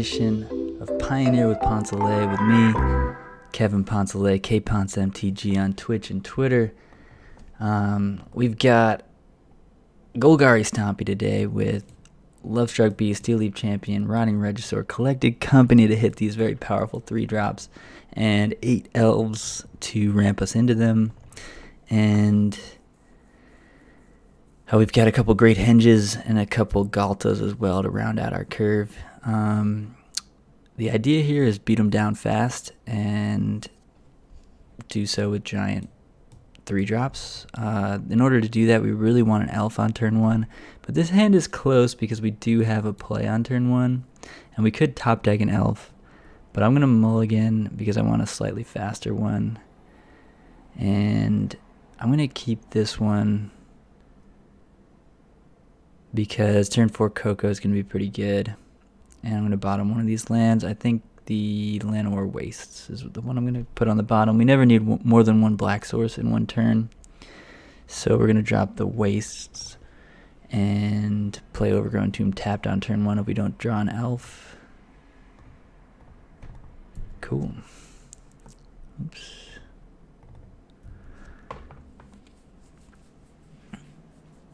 edition of Pioneer with Poncelet with me, Kevin Poncelet, KPonceMTG on Twitch and Twitter. We've got Golgari Stompy today with Lovestruck Beast, Steel Leaf Champion, Rotting Regisaur, Collected Company to hit these very powerful 3-drops, and 8 Elves to ramp us into them. And we've got a couple great Henges and a couple Galtas as well to round out our curve. The idea here is beat them down fast and do so with giant 3-drops. In order to do that, we really want an Elf on turn 1, but this hand is close because we do have a play on turn 1, and we could top deck an Elf, but I'm going to mulligan because I want a slightly faster one, and I'm going to keep this one because turn 4 Coco is going to be pretty good, and I'm going to bottom one of these lands. I think the Llanowar Wastes is the one I'm going to put on the bottom. We never need more than one black source in one turn, so we're going to drop the Wastes and play Overgrown Tomb tapped on turn 1 if we don't draw an Elf. Cool. Oops.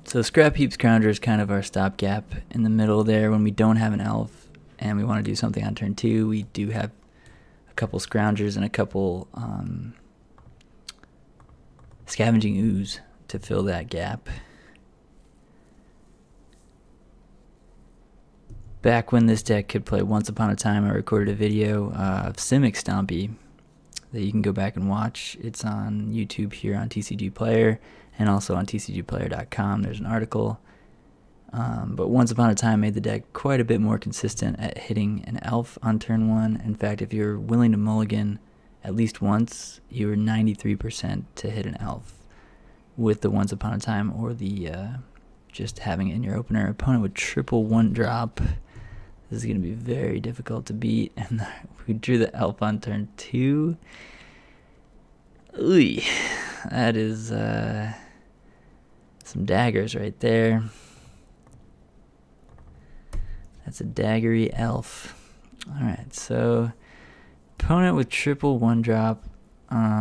So Scrap Heap Scrounger is kind of our stopgap in the middle there when we don't have an Elf and we want to do something on turn 2. We do have a couple Scroungers and a couple Scavenging Ooze to fill that gap. Back when this deck could play Once Upon a Time, I recorded a video of Simic Stompy that you can go back and watch. It's on YouTube here on TCGplayer and also on TCGplayer.com. There's an article. But Once Upon a Time made the deck quite a bit more consistent at hitting an Elf on turn 1. In fact, if you're willing to mulligan at least once, you were 93% to hit an Elf with the Once Upon a Time or the just having it in your opener. Opponent would triple 1-drop. This is going to be very difficult to beat. And we drew the Elf on turn 2. Ooh, that is some daggers right there. That's a daggery Elf. Alright, so opponent with triple 1-drop.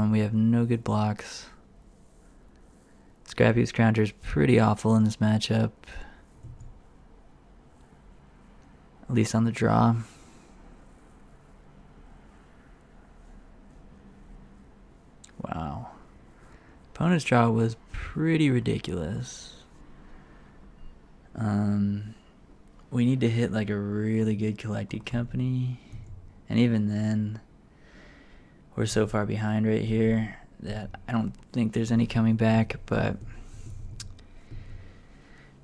We have no good blocks. Scrappy Scrounger is pretty awful in this matchup. At least on the draw. Wow. Opponent's draw was pretty ridiculous. We need to hit like a really good Collected Company. And even then, we're so far behind right here that I don't think there's any coming back, but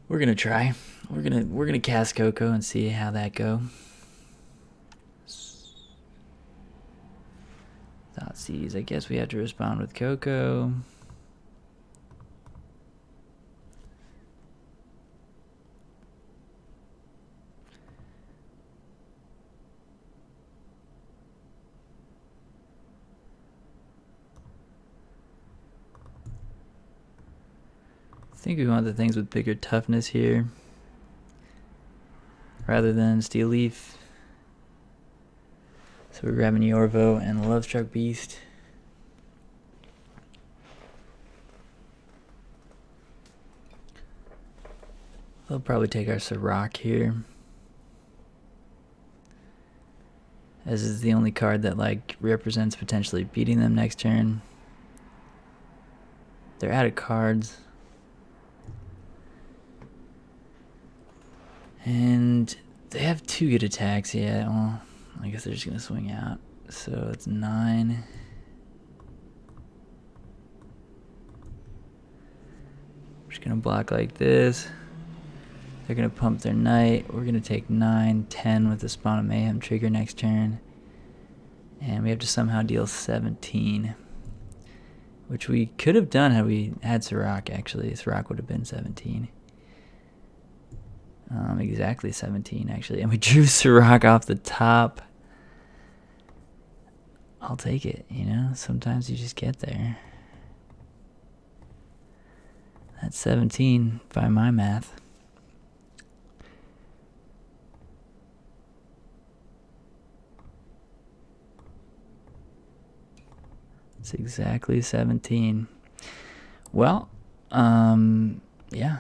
we're gonna try. We're gonna cast Coco and see how that go. Thoughtseize. I guess we have to respond with Coco. I think we want the things with bigger toughness here rather than Steel Leaf. So we're grabbing Yorvo and Lovestruck Beast. They'll probably take our Sirach here, as is the only card that like represents potentially beating them next turn. They're out of cards. And they have 2 good attacks, yeah. Well, I guess they're just going to swing out. So it's 9. We're just going to block like this. They're going to pump their Knight. We're going to take 9, 10 with the Spawn of Mayhem trigger next turn. And we have to somehow deal 17. Which we could have done had we had Sirach, actually. Sirach would have been 17. Exactly 17 actually, and we drew Sirach off the top. I'll take it, you know, sometimes you just get there. That's 17 by my math. It's exactly 17. Well, yeah.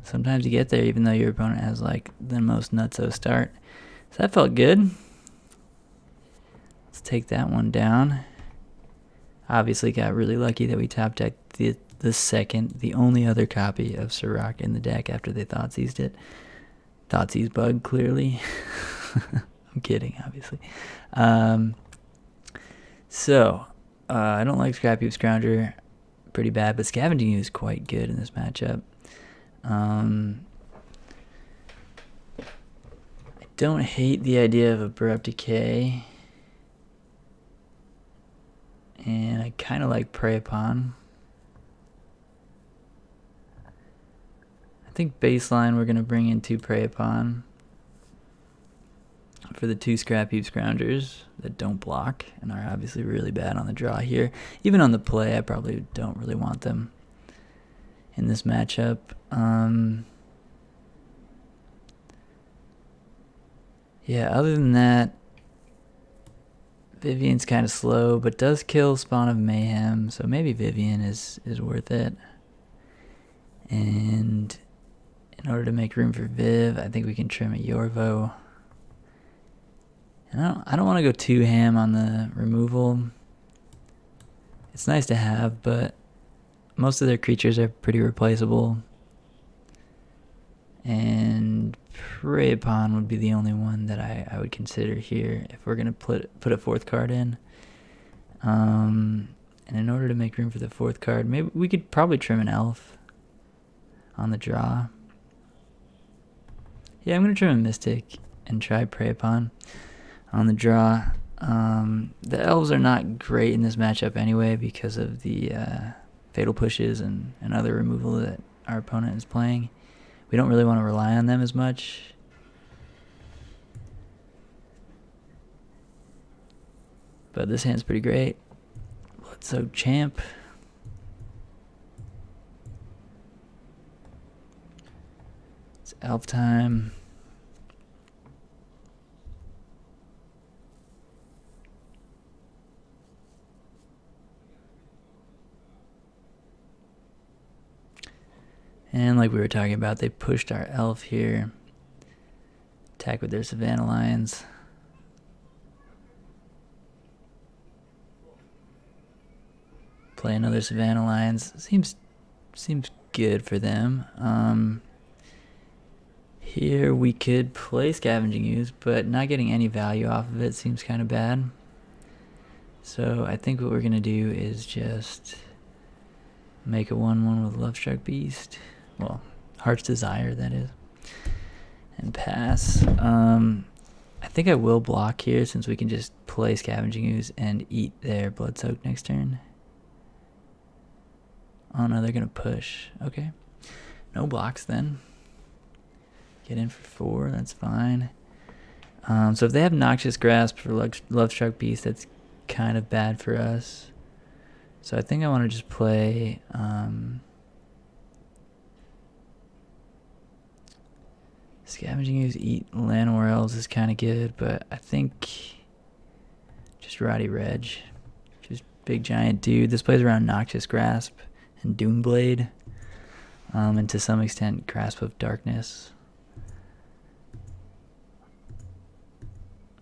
Sometimes you get there even though your opponent has like the most nutso start. So that felt good. Let's take that one down. Obviously got really lucky that we top decked the only other copy of Sirach in the deck after they Thoughtseized it. Thoughtseize bug, clearly. I'm kidding, obviously. So, I don't like Scrap Heap Scrounger. Pretty bad, but Scavenging Ooze is quite good in this matchup. I don't hate the idea of Abrupt Decay. And I kind of like Prey Upon. I think baseline we're going to bring in 2 Prey Upon for the 2 Scrap Heap Scroungers that don't block and are obviously really bad on the draw here. Even on the play, I probably don't really want them in this matchup. Yeah, other than that, Vivian's kind of slow, but does kill Spawn of Mayhem, so maybe Vivian is worth it. And in order to make room for Viv, I think we can trim a Yorvo. And I don't want to go too ham on the removal. It's nice to have, but most of their creatures are pretty replaceable. And Prey Upon would be the only one that I would consider here if we're going to put a 4th card in. And in order to make room for the 4th card, maybe we could probably trim an Elf on the draw. Yeah, I'm going to trim a Mystic and try Prey Upon on the draw. The Elves are not great in this matchup anyway because of the Fatal Pushes and other removal that our opponent is playing. We don't really want to rely on them as much. But this hand's pretty great. Bloodsoaked Champ. It's Elf time. And like we were talking about, they pushed our Elf here. Attack with their Savannah Lions. Play another Savannah Lions. Seems good for them. Here we could play Scavenging Ooze, but not getting any value off of it seems kind of bad. So I think what we're going to do is just make a 1/1 with Lovestruck Beast. Well, Heart's Desire, that is. And pass. I think I will block here since we can just play Scavenging Ooze and eat their Bloodsoak next turn. Oh no, they're going to push. Okay. No blocks then. Get in for 4, that's fine. So if they have Noxious Grasp for Lovestruck Beast, that's kind of bad for us. So I think I want to just play Scavenging Ooze, eat Llanowar Elves is kind of good, but I think just Rotting Reg. Just big giant dude. This plays around Noxious Grasp and Doomblade. And to some extent Grasp of Darkness.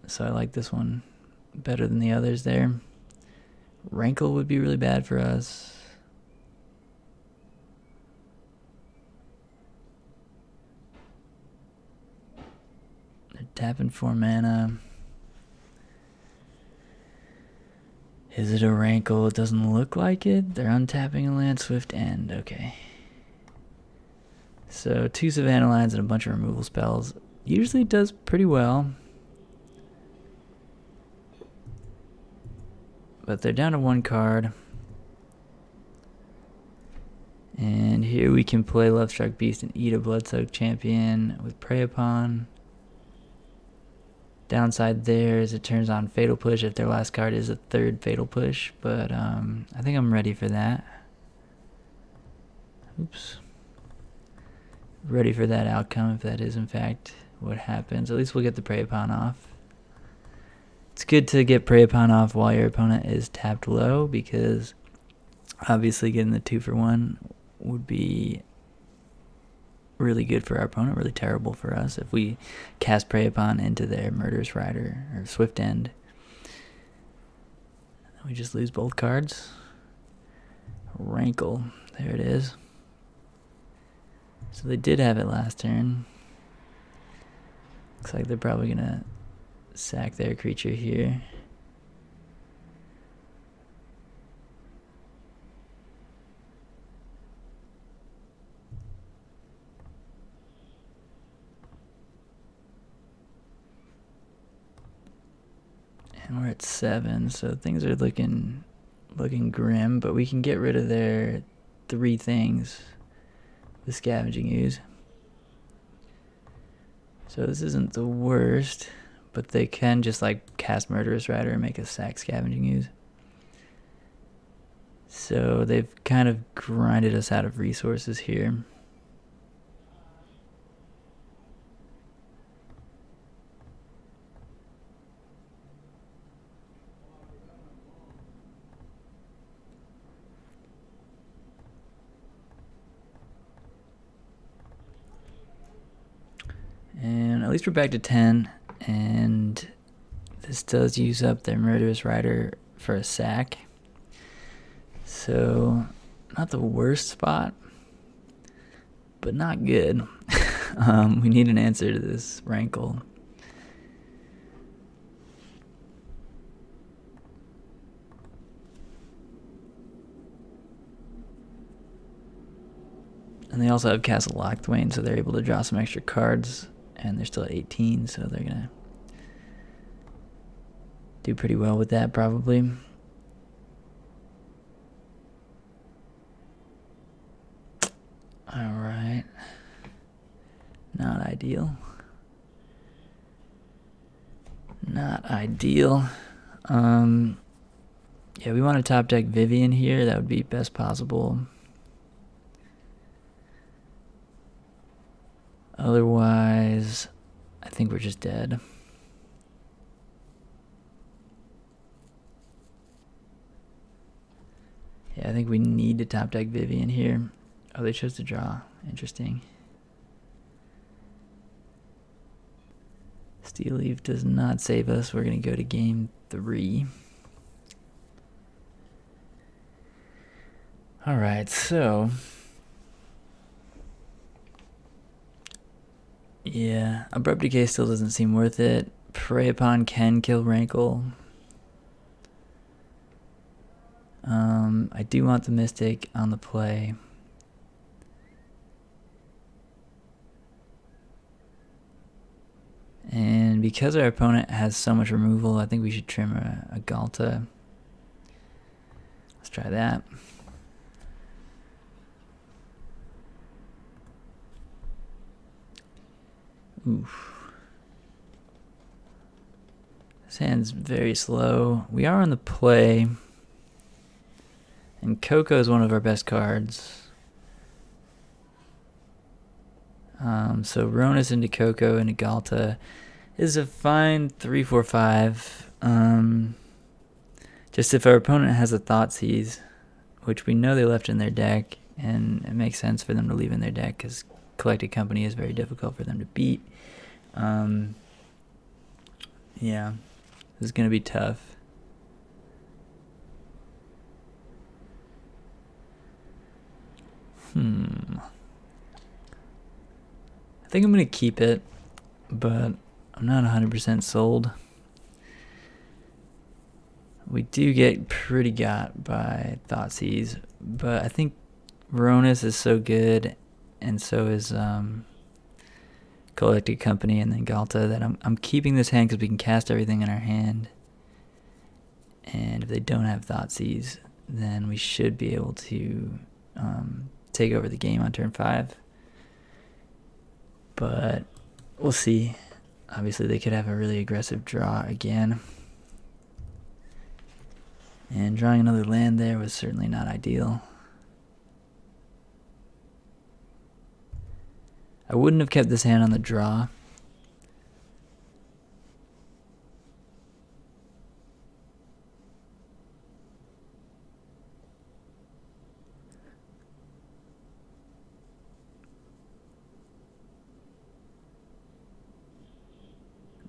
So I like this one better than the others there. Rankle would be really bad for us. They're tapping 4 mana. Is it a Rankle? It doesn't look like it. They're untapping a Land Swift End. Okay. So 2 Savannah Lions and a bunch of removal spells. Usually does pretty well. But they're down to 1 card. And here we can play Lovestruck Beast and eat a Bloodsoaked Champion with Prey Upon. Downside there is it turns on Fatal Push if their last card is a 3rd Fatal Push. But I think I'm ready for that. Oops. Ready for that outcome if that is in fact what happens. At least we'll get the Prey Upon off. It's good to get Prey Upon off while your opponent is tapped low, because obviously getting the 2-for-1 would be really good for our opponent, really terrible for us if we cast Prey Upon into their Murderous Rider or Swift End. We just lose both cards. Rankle, there it is. So they did have it last turn. Looks like they're probably gonna sack their creature here. And we're at 7, so things are looking grim, but we can get rid of their 3 things with Scavenging Ooze. So this isn't the worst, but they can just like cast Murderous Rider and make a sack Scavenging Ooze. So they've kind of grinded us out of resources here. And at least we're back to 10, and this does use up their Murderous Rider for a sack. So, not the worst spot, but not good. We need an answer to this Rankle. And they also have Castle Locthwain, so they're able to draw some extra cards. And they're still at 18, so they're going to do pretty well with that, probably. Alright. Not ideal. Not ideal. Yeah, we want to top deck Vivian here. That would be best possible. Otherwise, I think we're just dead. Yeah, I think we need to top deck Vivian here. Oh, they chose to draw. Interesting. Steel Leaf does not save us. We're going to go to game 3. Alright, so... yeah, Abrupt Decay still doesn't seem worth it. Prey Upon can kill Rankle. I do want the Mystic on the play. And because our opponent has so much removal, I think we should trim a Galta. Let's try that. Oof. This hand's very slow. We are on the play. And Coco is one of our best cards. So Ronus into Coco into Galta is a fine 3-4-5. Just if our opponent has a Thoughtseize, which we know they left in their deck, and it makes sense for them to leave in their deck because Collected Company is very difficult for them to beat. Yeah, this is going to be tough. I think I'm going to keep it, but I'm not 100% sold. We do get pretty got by Thoughtseize, but I think Ronus is so good, and so is Collected Company and then Galta, that I'm keeping this hand because we can cast everything in our hand. And if they don't have Thoughtseize, then we should be able to take over the game on turn 5. But we'll see. Obviously, they could have a really aggressive draw again. And drawing another land there was certainly not ideal. I wouldn't have kept this hand on the draw.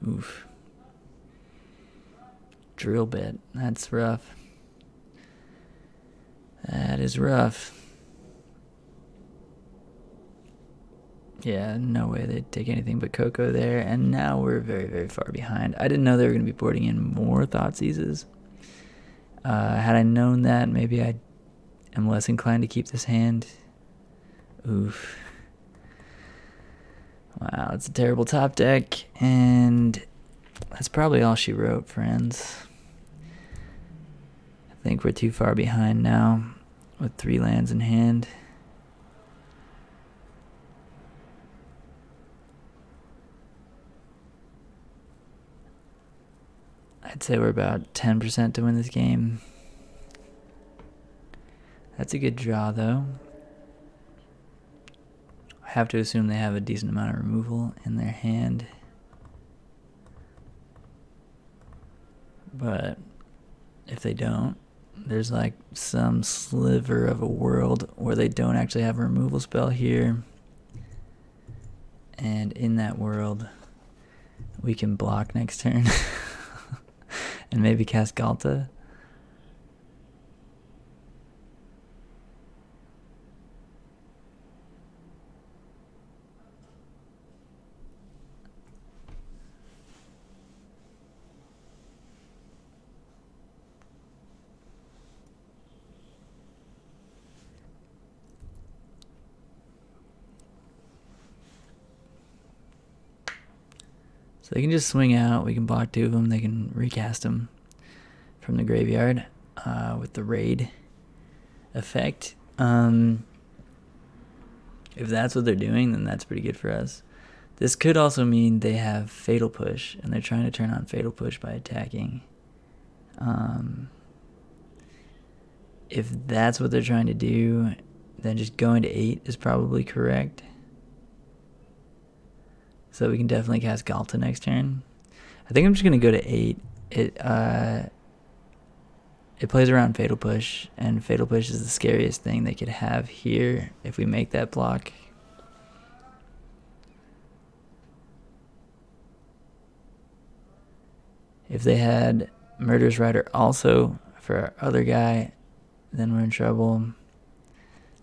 Oof. Drill bit. That's rough. That is rough. Yeah, no way they'd take anything but Coco there, and now we're very, very far behind. I didn't know they were going to be boarding in more Thoughtseizes. Had I known that, maybe I am less inclined to keep this hand. Oof. Wow, it's a terrible top deck, and that's probably all she wrote, friends. I think we're too far behind now with 3 lands in hand. I'd say we're about 10% to win this game. That's a good draw, though. I have to assume they have a decent amount of removal in their hand. But if they don't, there's like some sliver of a world where they don't actually have a removal spell here. And in that world, we can block next turn. And maybe cast Galta. So they can just swing out. We can block 2 of them. They can recast them from the graveyard with the raid effect. If that's what they're doing, then that's pretty good for us. This could also mean they have Fatal Push, and they're trying to turn on Fatal Push by attacking. If that's what they're trying to do, then just going to 8 is probably correct. So we can definitely cast Galta next turn. I think I'm just going to go to 8. It plays around Fatal Push, and Fatal Push is the scariest thing they could have here if we make that block. If they had Murderous Rider also for our other guy, then we're in trouble.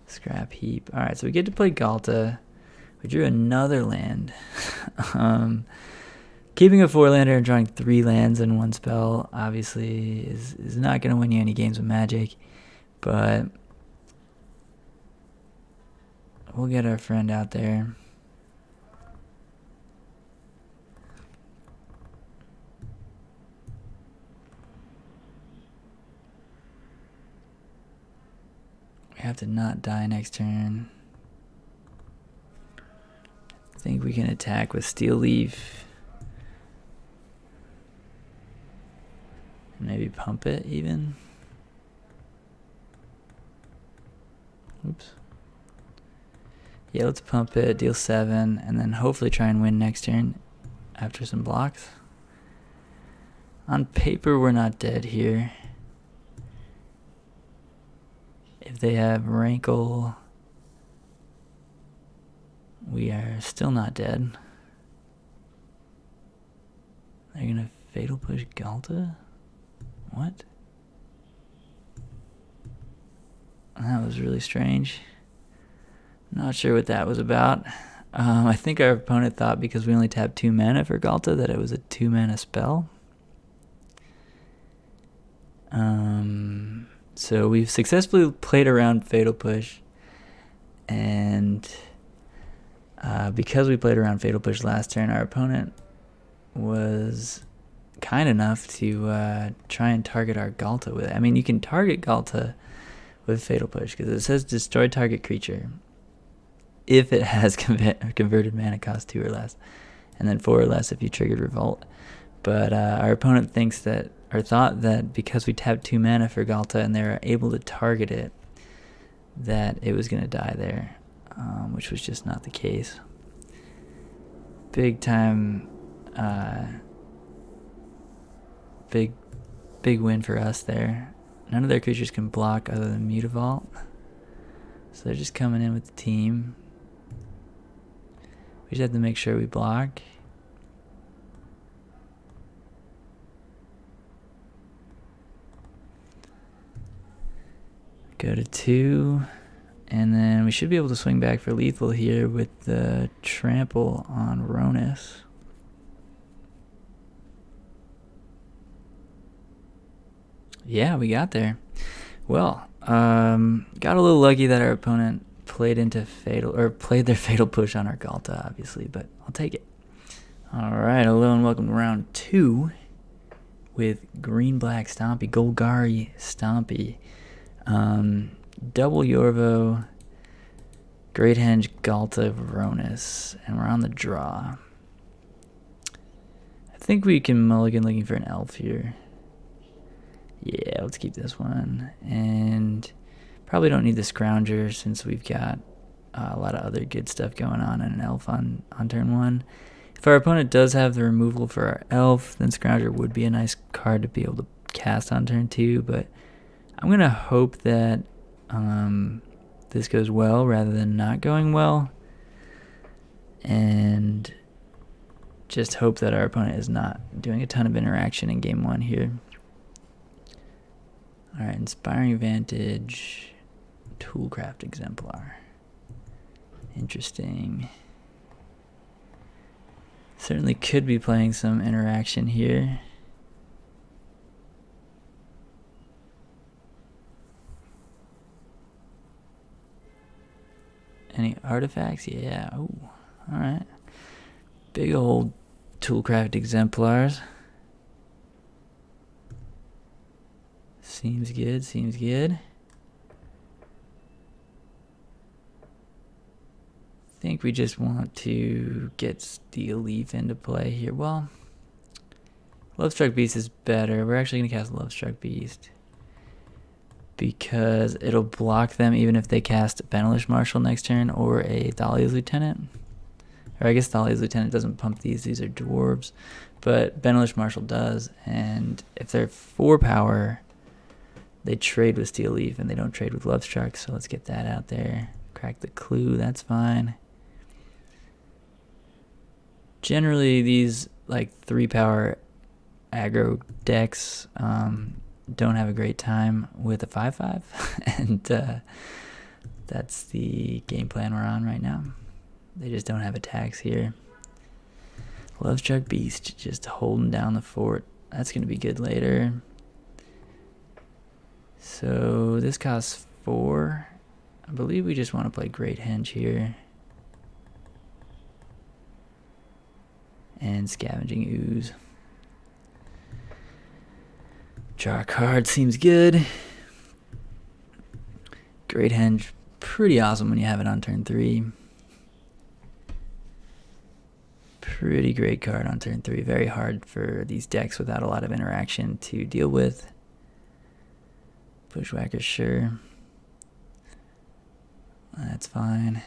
Scrap heap. Alright, so we get to play Galta. We drew another land. Keeping a 4-lander and drawing 3 lands in one spell obviously is not going to win you any games with Magic, but we'll get our friend out there. We have to not die next turn. I think we can attack with Steel Leaf. Maybe pump it even. Oops. Yeah, let's pump it, deal 7, and then hopefully try and win next turn after some blocks. On paper, we're not dead here. If they have Rankle, we are still not dead. They're going to Fatal Push Galta? What? That was really strange. Not sure what that was about. I think our opponent thought because we only tapped 2 mana for Galta that it was a 2 mana spell. So we've successfully played around Fatal Push, and because we played around Fatal Push last turn, our opponent was kind enough to try and target our Galta with it. I mean, you can target Galta with Fatal Push because it says destroy target creature if it has converted mana cost 2 or less, and then 4 or less if you triggered Revolt. But our opponent thinks that, or thought that because we tapped 2 mana for Galta and they were able to target it, that it was going to die there, which was just not the case. Big time, big win for us there. None of their creatures can block other than Mutavault, so they're just coming in with the team. We just have to make sure we block. Go to 2. And then we should be able to swing back for lethal here with the trample on Ronus. Yeah, we got there. Well, got a little lucky that our opponent played their fatal push on our Galta, obviously, but I'll take it. Alright, hello and welcome to round 2 with green-black Stompy, Golgari Stompy. Double Yorvo, Great Henge, Galta, Ronus, and we're on the draw. I think we can mulligan looking for an elf here. Yeah, let's keep this one. And probably don't need the Scrounger since we've got a lot of other good stuff going on and an elf on turn 1. If our opponent does have the removal for our elf, then Scrounger would be a nice card to be able to cast on turn 2, but I'm going to hope that this goes well rather than not going well, and just hope that our opponent is not doing a ton of interaction in game 1 here. Alright, Inspiring Vantage, Toolcraft Exemplar. Interesting. Certainly could be playing some interaction here. Any artifacts? Yeah. Oh, alright. Big old Toolcraft Exemplars. Seems good, seems good. I think we just want to get Steel Leaf into play here. Well, Lovestruck Beast is better. We're actually going to cast Lovestruck Beast because it'll block them even if they cast Benelish Marshal next turn or a Thalia's Lieutenant. Or I guess Thalia's Lieutenant doesn't pump these are dwarves, but Benelish Marshal does, and if they're 4 power, they trade with Steel Leaf and they don't trade with Lovestruck, so let's get that out there. Crack the Clue, that's fine. Generally, these like 3 power aggro decks don't have a great time with a 5/5, and that's the game plan we're on right now. They just don't have attacks here. Lovestruck Beast just holding down the fort. That's going to be good later. So this costs 4. I believe we just want to play Great Henge here. And Scavenging Ooze. Draw a card seems good. Great Henge, pretty awesome when you have it on turn 3. Pretty great card on turn 3. Very hard for these decks without a lot of interaction to deal with. Bushwhacker, sure. That's fine.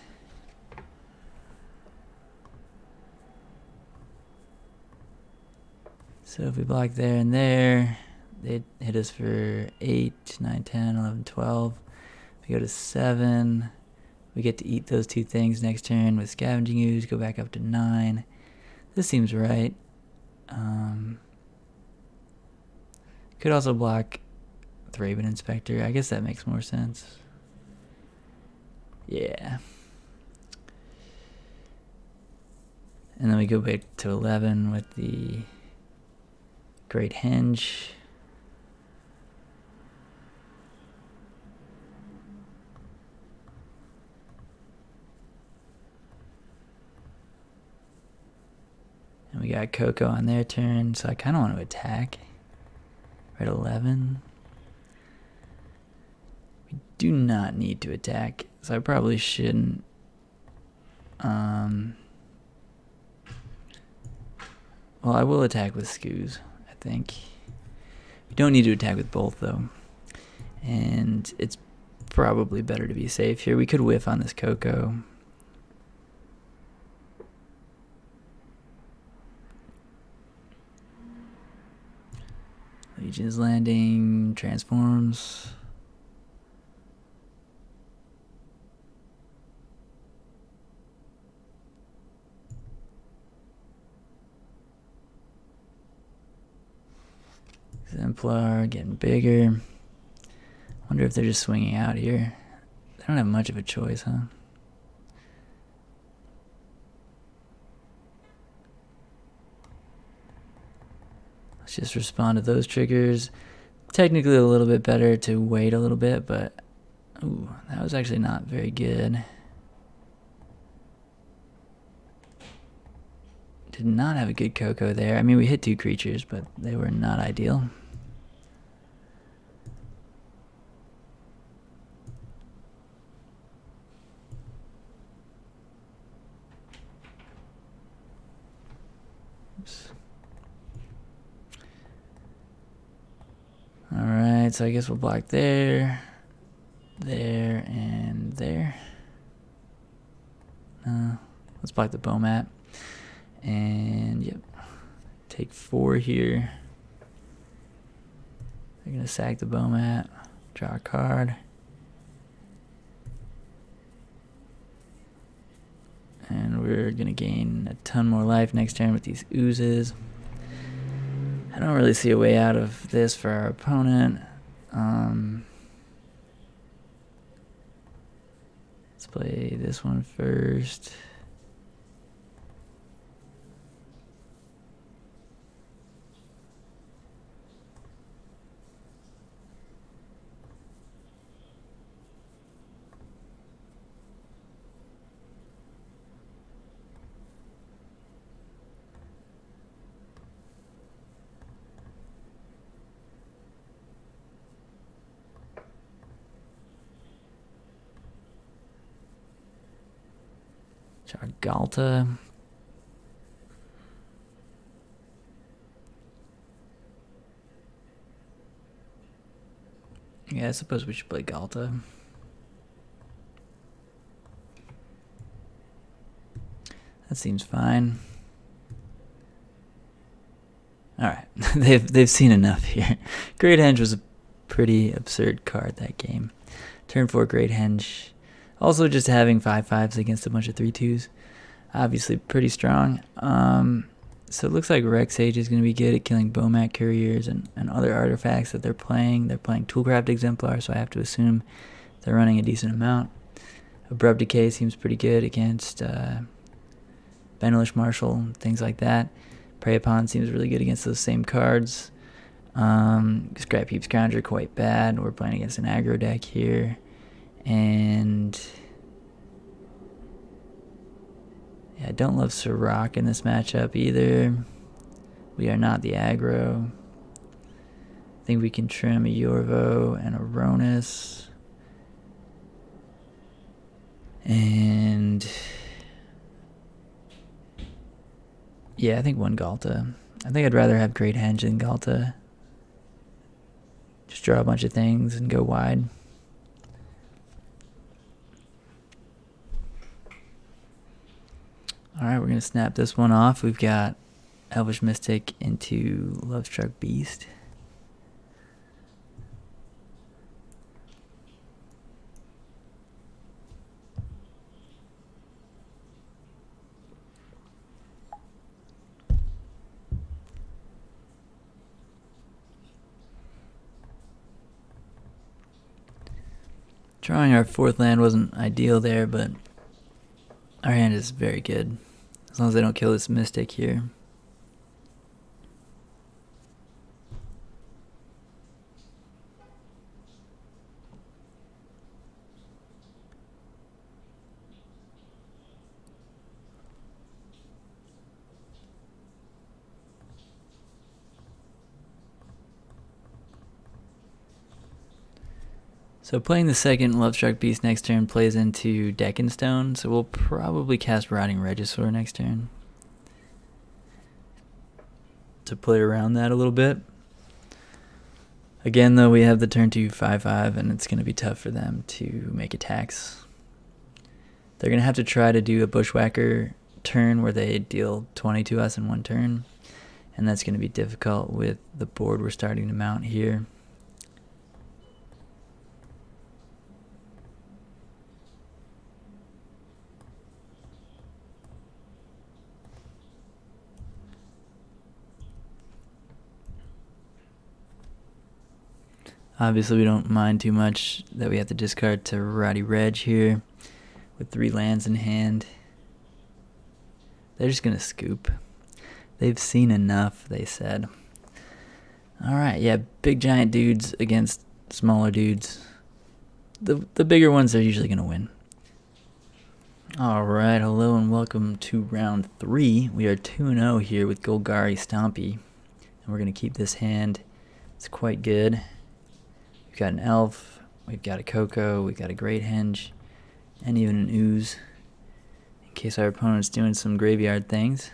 So if we block there and there, they'd hit us for 8, 9, 10, 11, 12. If we go to 7, we get to eat those 2 things next turn with Scavenging Ooze, go back up to 9. This seems right. Could also block Thraben Inspector. I guess that makes more sense. Yeah. And then we go back to 11 with the Great Henge. And we got Coco on their turn, so I kind of want to attack. We're at 11. We do not need to attack, so I probably shouldn't. Well, I will attack with Scoos, I think. We don't need to attack with both, though. And it's probably better to be safe here. We could whiff on this Coco. Legion's Landing, transforms. Exemplar getting bigger. Wonder if they're just swinging out here. They don't have much of a choice, huh? Let's just respond to those triggers. Technically a little bit better to wait a little bit, but ooh, that was actually not very good. Did not have a good Coco there. I mean, we hit 2 creatures, but they were not ideal. Oops. Alright, so I guess we'll block there, there, and there. Let's block the Bomat. And yep, take 4 here. They're gonna sack the Bomat, draw a card. And we're gonna gain a ton more life next turn with these oozes. I don't really see a way out of this for our opponent. Let's play this one first. Galta. Yeah, I suppose we should play Galta. That seems fine. Alright, they've seen enough here. Great Henge was a pretty absurd card that game. Turn 4 Great Henge. Also just having 5/5s against a bunch of 3/2s. Obviously pretty strong. So it looks like Rex Sage is going to be good at killing Bomat Couriers and other artifacts that they're playing. They're playing Toolcraft Exemplar, so I have to assume they're running a decent amount. Abrupt Decay seems pretty good against Benelish Marshal, things like that. Prey Upon seems really good against those same cards. Scrap Heap Scrounger, quite bad. We're playing against an aggro deck here. And yeah, I don't love Sirach in this matchup either. We are not the aggro. I think we can trim a Yorvo and a Ronus. And yeah, I think 1 Galta. I think I'd rather have Great Henge than Galta. Just draw a bunch of things and go wide. Alright, we're going to snap this one off. We've got Elvish Mystic into Lovestruck Beast. Drawing our 4th land wasn't ideal there, but our hand is very good. As long as they don't kill this Mystic here. So playing the 2nd Lovestruck Beast next turn plays into Deckenstone, so we'll probably cast Rotting Regisaur next turn to play around that a little bit. Again, though, we have the turn 2 5/5, and it's going to be tough for them to make attacks. They're going to have to try to do a Bushwhacker turn where they deal 20 to us in 1 turn, and that's going to be difficult with the board we're starting to mount here. Obviously, we don't mind too much that we have to discard to Rotting Reg here with 3 lands in hand. They're just going to scoop. They've seen enough, they said. Alright, yeah, big giant dudes against smaller dudes. The bigger ones are usually going to win. Alright, hello and welcome to round 3. We are 2-0 here with Golgari Stompy. And we're going to keep this hand. It's quite good. We've got an Elf, we've got a Coco, we've got a Great Henge, and even an Ooze. In case our opponent's doing some graveyard things.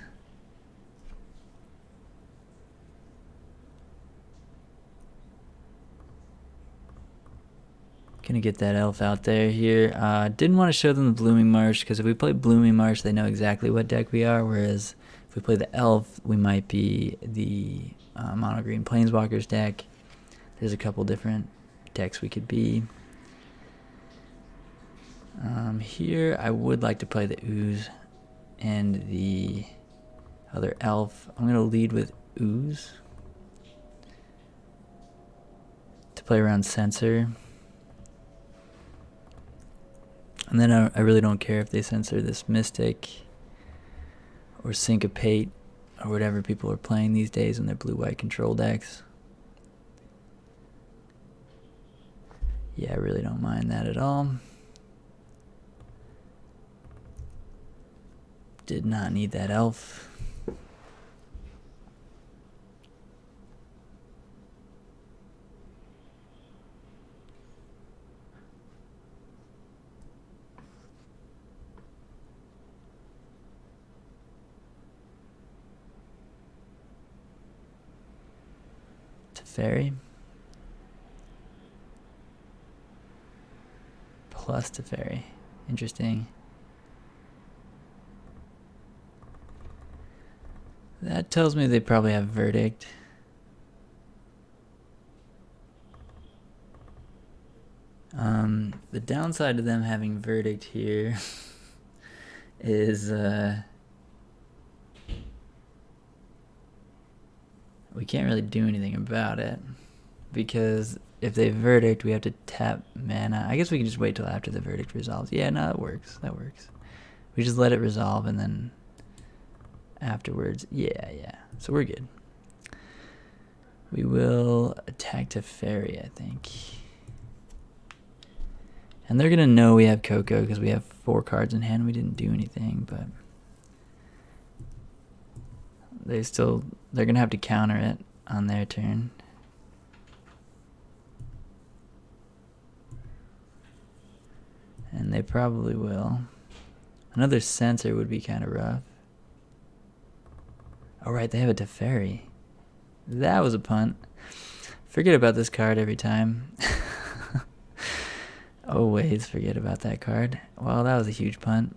Gonna get that Elf out there here. Didn't want to show them the Blooming Marsh, because if we play Blooming Marsh, they know exactly what deck we are, whereas if we play the Elf, we might be the mono green planeswalkers deck. There's a couple different decks we could be. Here I would like to play the Ooze and the other Elf. I'm gonna lead with Ooze to play around Censor. And then I really don't care if they censor this Mystic or Syncopate or whatever people are playing these days in their blue-white control decks. Yeah, I really don't mind that at all. Did not need that Elf. Teferi. Plus Teferi. Interesting. That tells me they probably have Verdict. The downside to them having Verdict here is we can't really do anything about it, because if they Verdict, we have to tap mana. I guess we can just wait till after the Verdict resolves. Yeah, no, that works. That works. We just let it resolve and then afterwards. Yeah. So we're good. We will attack Teferi, I think. And they're going to know we have Coco because we have 4 cards in hand. We didn't do anything, but they're going to have to counter it on their turn. And they probably will. Another Censor would be kind of rough. Oh, right, they have a Teferi. That was a punt. Forget about this card every time. Always forget about that card. Well, that was a huge punt.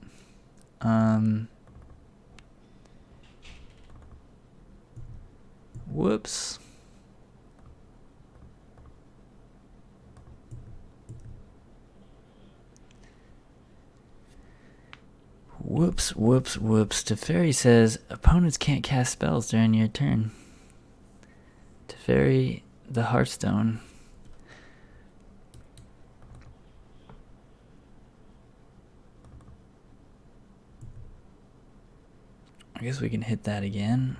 Whoops. Whoops. Teferi says opponents can't cast spells during your turn. Teferi, the Hearthstone. I guess we can hit that again.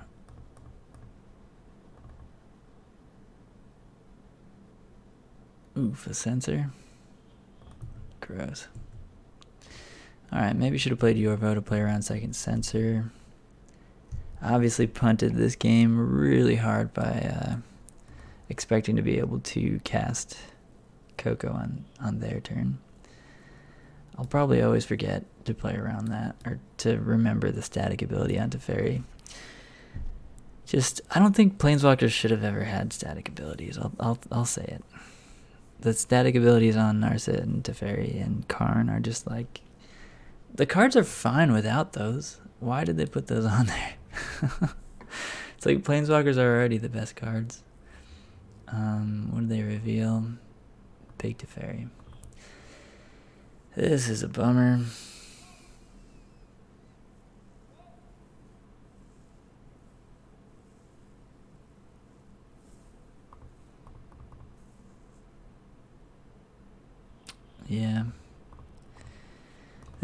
Oof, a Censor. Gross. Alright, maybe should have played Yorvo to play around second Censor. Obviously punted this game really hard by expecting to be able to cast Coco on their turn. I'll probably always forget to play around that, or to remember the static ability on Teferi. I don't think Planeswalkers should have ever had static abilities. I'll say it. The static abilities on Narset and Teferi and Karn are just like, the cards are fine without those. Why did they put those on there? It's like Planeswalkers are already the best cards. What did they reveal? Big Teferi. This is a bummer.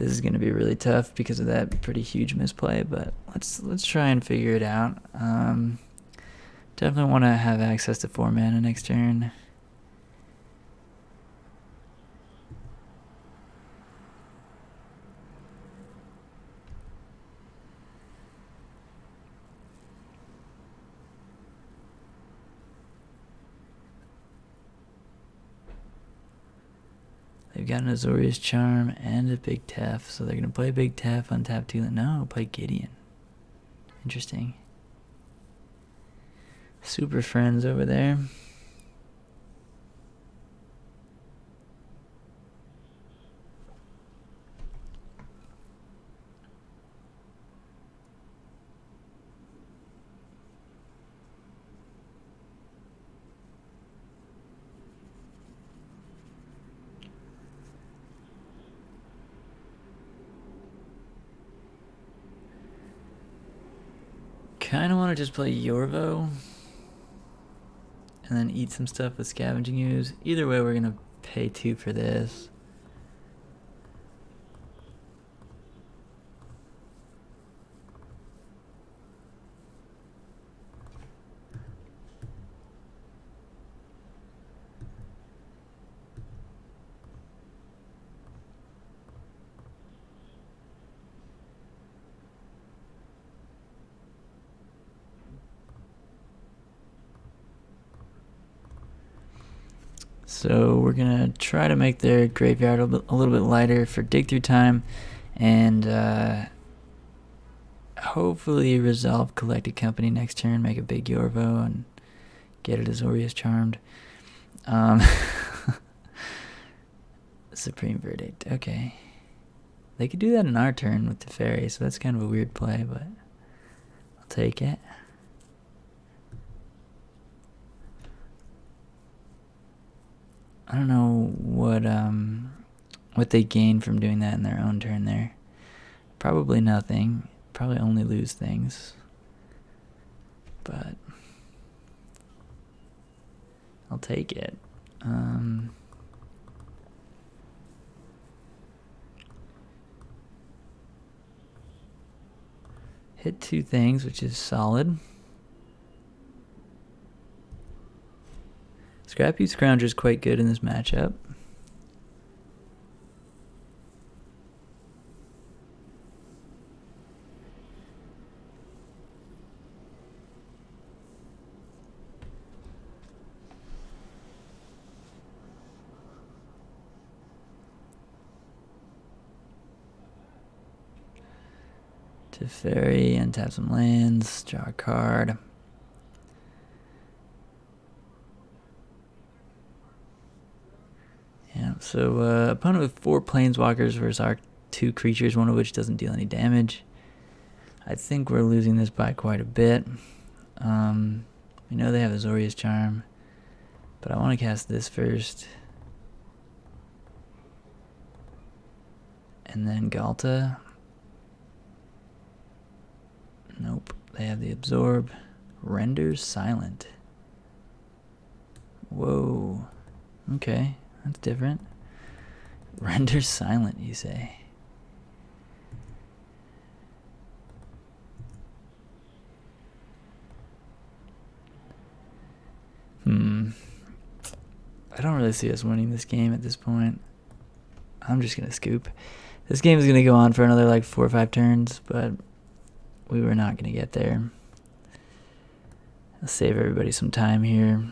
This is going to be really tough because of that pretty huge misplay, but let's try and figure it out. Definitely want to have access to 4 mana next turn. They've got an Azorius Charm and a Big Tef, so they're going to play Big Tef, untap 2. No, play Gideon. Interesting. Super friends over there. Kind of want to just play Yorvo and then eat some stuff with Scavenging Ooze. Either way, we're going to pay 2 for this. So we're going to try to make their graveyard a little bit lighter for dig through time, and hopefully resolve Collected Company next turn, make a big Yorvo, and get it Azorius Charmed. Supreme Verdict, okay. They could do that in our turn with the Teferi, so that's kind of a weird play, but I'll take it. I don't know what they gain from doing that in their own turn there. Probably nothing. Probably only lose things. But I'll take it. Hit 2 things, which is solid. Scrappy Scrounger is quite good in this matchup. Teferi, untap some lands, draw a card. Yeah, so opponent with 4 planeswalkers versus our 2 creatures, one of which doesn't deal any damage. I think we're losing this by quite a bit. We know they have Azorius Charm, but I want to cast this first. And then Galta. Nope, they have the Absorb. Renders Silent. Whoa, okay. That's different. Render silent, you say? I don't really see us winning this game at this point. I'm just going to scoop. This game is going to go on for another like 4 or 5 turns, but we were not going to get there. I'll save everybody some time here.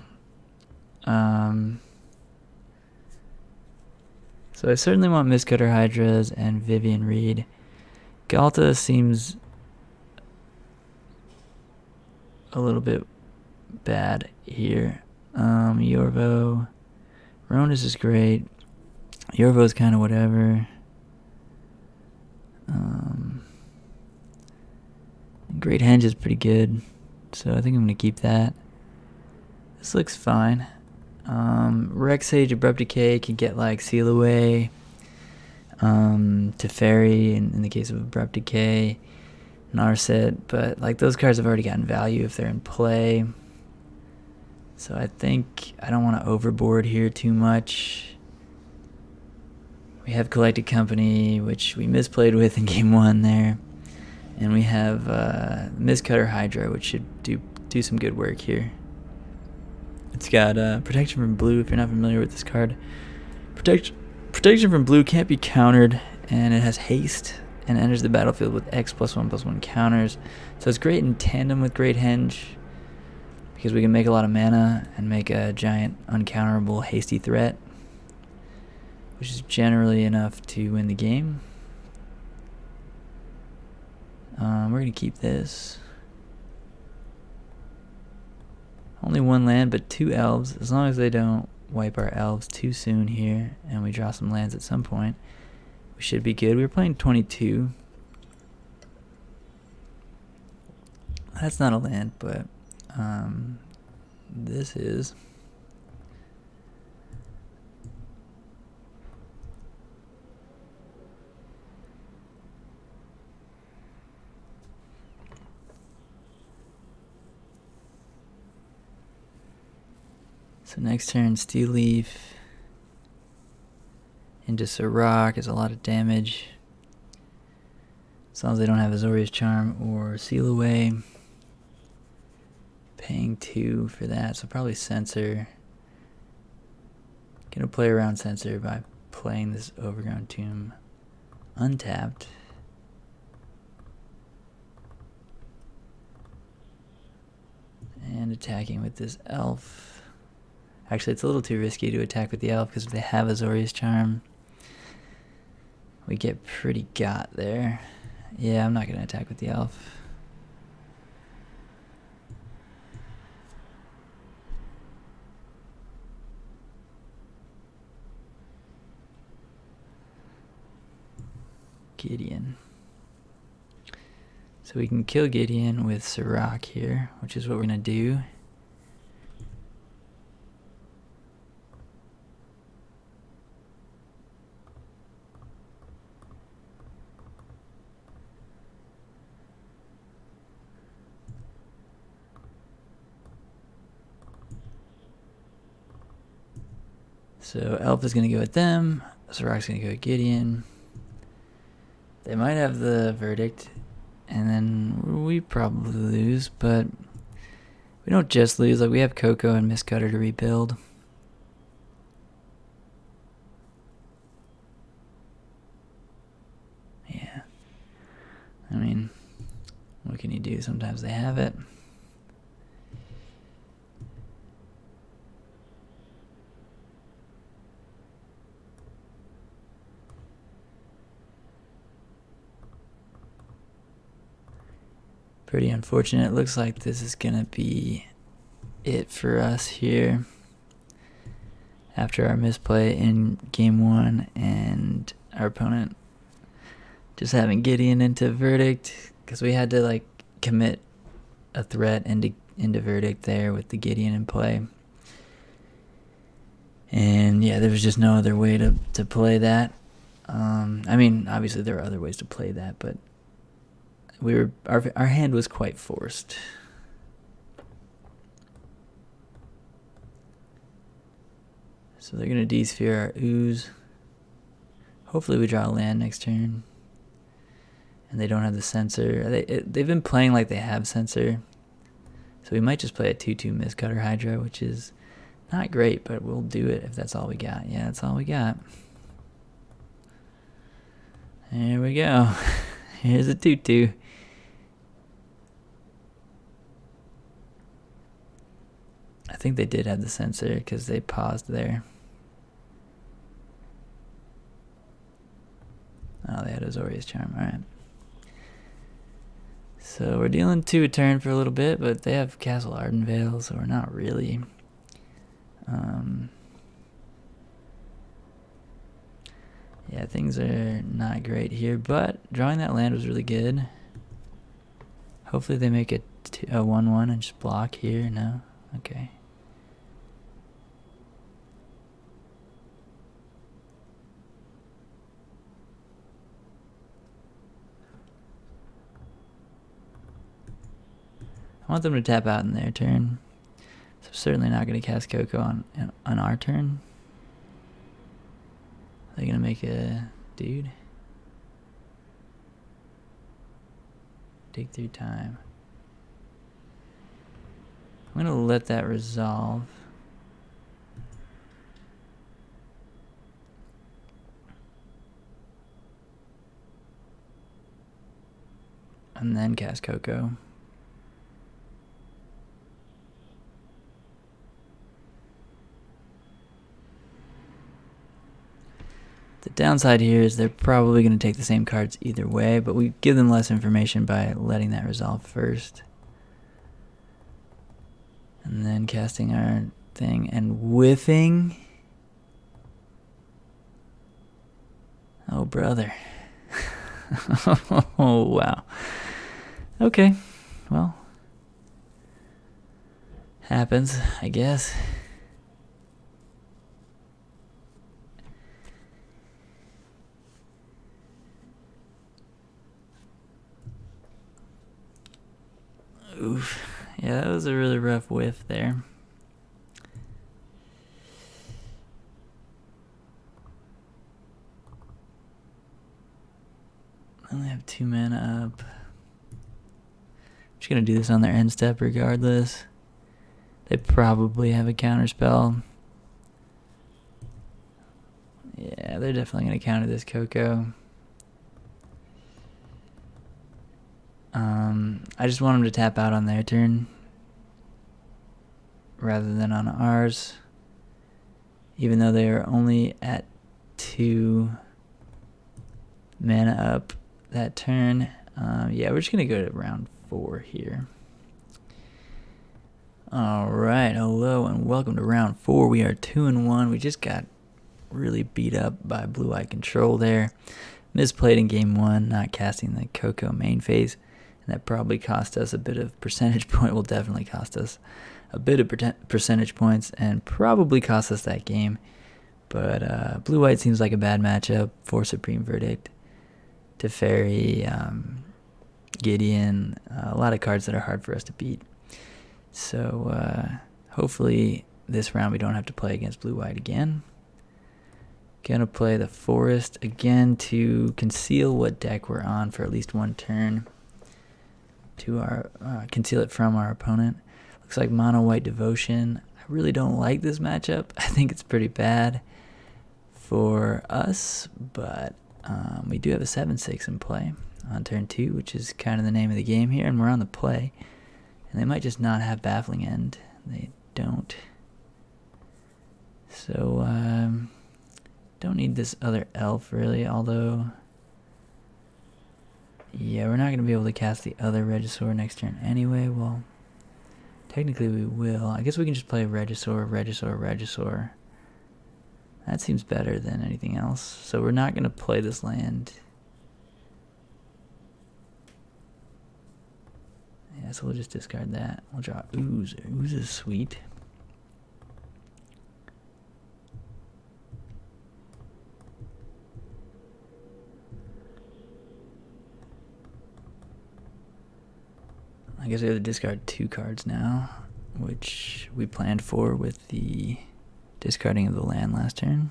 So I certainly want Mistcutter Hydras and Vivian Reed. Galta seems a little bit bad here. Yorvo. Ronus is great. Yorvo's kind of whatever. Great Henge is pretty good, so I think I'm going to keep that. This looks fine. Rex Sage, Abrupt Decay can get like Seal Away, Teferi in the case of Abrupt Decay, Narset, but like those cards have already gotten value if they're in play. So I think I don't want to overboard here too much. We have Collected Company, which we misplayed with in game 1 there. And we have Mistcutter Hydra, which should do some good work here. It's got Protection from Blue, if you're not familiar with this card. Protection from Blue can't be countered, and it has haste, and enters the battlefield with X+1/+1 counters. So it's great in tandem with Great Henge, because we can make a lot of mana and make a giant uncounterable hasty threat, which is generally enough to win the game. We're going to keep this. Only 1 land, but 2 elves. As long as they don't wipe our elves too soon here, and we draw some lands at some point, we should be good. We were playing 22. That's not a land, but this is. So next turn, Steel Leaf into Sirach is a lot of damage. As long as they don't have Azorius Charm or Seal Away. Paying 2 for that, so probably Censor. Gonna play around Censor by playing this Overgrown Tomb untapped. And attacking with this Elf. Actually, it's a little too risky to attack with the Elf, because if they have Azorius Charm, we get pretty got there. Yeah, I'm not going to attack with the Elf. Gideon. So we can kill Gideon with Sirach here, which is what we're going to do. So Elf is going to go at them. Sirach's going to go at Gideon. They might have the Verdict, and then we probably lose, but we don't just lose. Like, we have Coco and Mistcutter to rebuild. Yeah. I mean, what can you do? Sometimes they have it. Pretty unfortunate. It looks like this is going to be it for us here. After our misplay in game 1 and our opponent just having Gideon into Verdict, because we had to like commit a threat into Verdict there with the Gideon in play. And yeah, there was just no other way to play that. I mean, obviously there are other ways to play that, but our hand was quite forced. So they're gonna D-sphere our ooze. Hopefully we draw a land next turn. And they don't have the Censor. They've been playing like they have Censor. So we might just play a 2/2 Mistcutter Hydra, which is not great, but we'll do it if that's all we got. Yeah, that's all we got. There we go. Here's a 2/2. I think they did have the Censor because they paused there. Oh, they had Azorius Charm. Alright. So we're dealing 2 a turn for a little bit, but they have Castle Ardenvale, so we're not really. Yeah, things are not great here, but drawing that land was really good. Hopefully they make it a 1/1 and just block here. No? Okay. I want them to tap out in their turn. So certainly not going to cast Coco on our turn. They're gonna make a dude. Dig through time. I'm gonna let that resolve. And then cast Coco. The downside here is they're probably going to take the same cards either way, but we give them less information by letting that resolve first. And then casting our thing and whiffing. Oh, brother. Oh, wow. Okay, well. Happens, I guess. Oof. Yeah, that was a really rough whiff there. I only have 2 mana up. I'm just gonna do this on their end step regardless. They probably have a counter spell. Yeah, they're definitely gonna counter this Coco. I just want them to tap out on their turn rather than on ours, even though they are only at 2 mana up that turn. Yeah, we're just gonna go to round 4 here. Alright, hello and welcome to round 4. We are 2-1. We just got really beat up by blue-eye control there. Misplayed in game 1, not casting the Coco main phase. And that probably cost us a bit of percentage point. Will definitely cost us a bit of percentage points and probably cost us that game. But blue-white seems like a bad matchup for Supreme Verdict. Teferi, Gideon, a lot of cards that are hard for us to beat. So hopefully this round we don't have to play against blue-white again. Gonna play the Forest again to conceal what deck we're on for at least one turn. To our conceal it from our opponent. Looks like mono white Devotion. I really don't like this matchup. I think it's pretty bad for us, but we do have a 7/6 in play on turn 2, which is kind of the name of the game here, and we're on the play. And they might just not have Baffling End. They don't. So don't need this other elf really, although yeah, we're not going to be able to cast the other Regisaur next turn anyway. Well, technically we will. I guess we can just play Regisaur, Regisaur, Regisaur. That seems better than anything else. So we're not going to play this land. Yeah, so we'll just discard that. We'll draw Ooze. Ooze is sweet. I guess we have to discard 2 cards now, which we planned for with the discarding of the land last turn.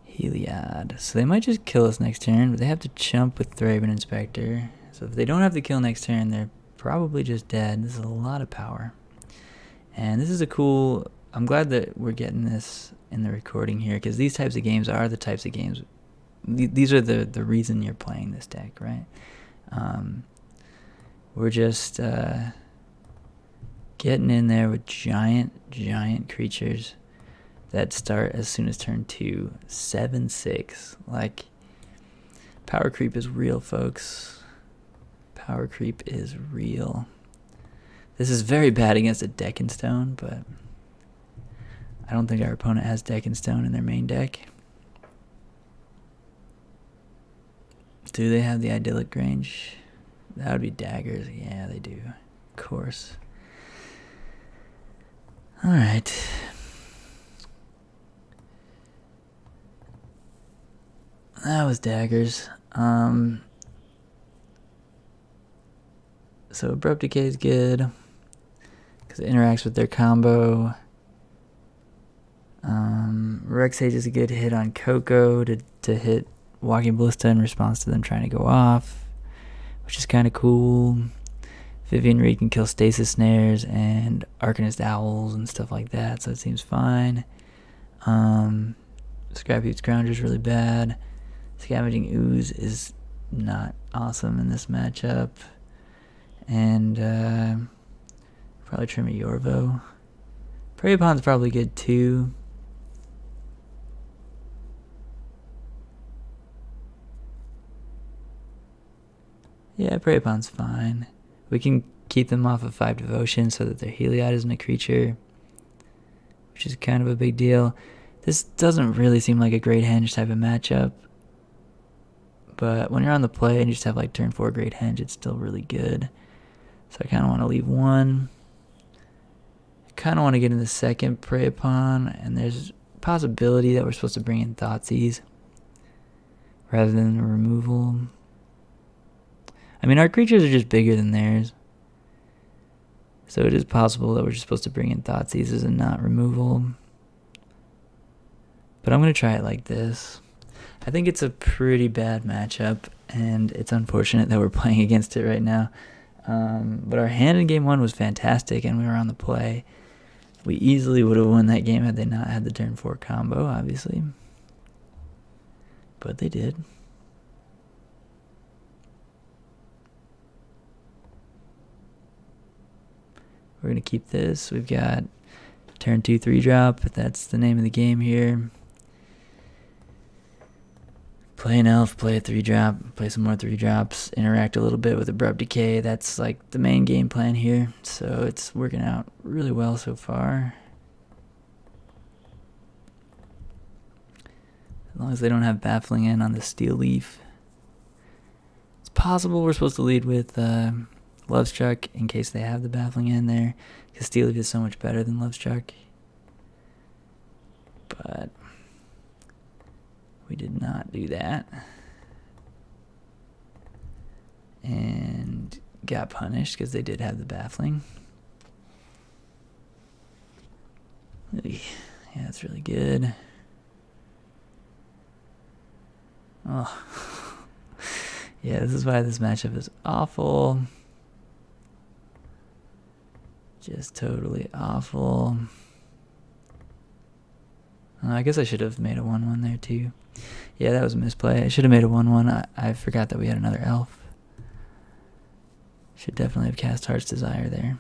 Heliod. So they might just kill us next turn, but they have to chump with Thraben Inspector. So if they don't have to kill next turn, they're probably just dead. This is a lot of power. And this is a cool... I'm glad that we're getting this in the recording here, because these types of games are the types of games... These are the reason you're playing this deck, right? We're just getting in there with giant creatures that start as soon as turn 2. 7/6. Like, power creep is real, folks. Power creep is real. This is very bad against a Deck and Stone, but I don't think our opponent has Deck and Stone in their main deck. Do they have the Idyllic Grange? That would be daggers. Yeah, they do. Of course. Alright. That was daggers. So Abrupt Decay is good because it interacts with their combo. Rexage is a good hit on Coco to hit Walking Ballista in response to them trying to go off, which is kind of cool. Vivian Reed can kill Stasis Snares and Arcanist Owls and stuff like that, so it seems fine. Scrappy Scrounger is really bad. Scavenging Ooze is not awesome in this matchup. And probably trim a Yorvo. Prey Upon's probably good too. Yeah, Prey Upon's fine. We can keep them off of 5 Devotion so that their Heliod isn't a creature, which is kind of a big deal. This doesn't really seem like a Great Henge type of matchup, but when you're on the play and you just have like turn 4 Great Henge, it's still really good. So I kind of want to leave one. I kind of want to get in the second Prey Upon, and there's a possibility that we're supposed to bring in Thoughtseize rather than the removal. I mean, our creatures are just bigger than theirs, so it is possible that we're just supposed to bring in Thoughtseizes and not removal. But I'm going to try it like this. I think it's a pretty bad matchup, and it's unfortunate that we're playing against it right now. But our hand in game 1 was fantastic, and we were on the play. We easily would have won that game had they not had the turn 4 combo, obviously. But they did. We're going to keep this. We've got turn 2 3-drop. That's the name of the game here. Play an elf, play a 3-drop, play some more 3-drops, interact a little bit with Abrupt Decay. That's like the main game plan here. So it's working out really well so far. As long as they don't have Baffling in on the Steel Leaf. It's possible we're supposed to lead with Lovestruck in case they have the Baffling in there, because Steel Leaf is so much better than Lovestruck. But we did not do that. And got punished because they did have the Baffling. Yeah, that's really good. Oh. Yeah, this is why this matchup is awful. Just totally awful. I guess I should have made a 1-1 there too. Yeah, that was a misplay. I should have made a 1-1. I forgot that we had another elf. Should definitely have cast Heart's Desire there.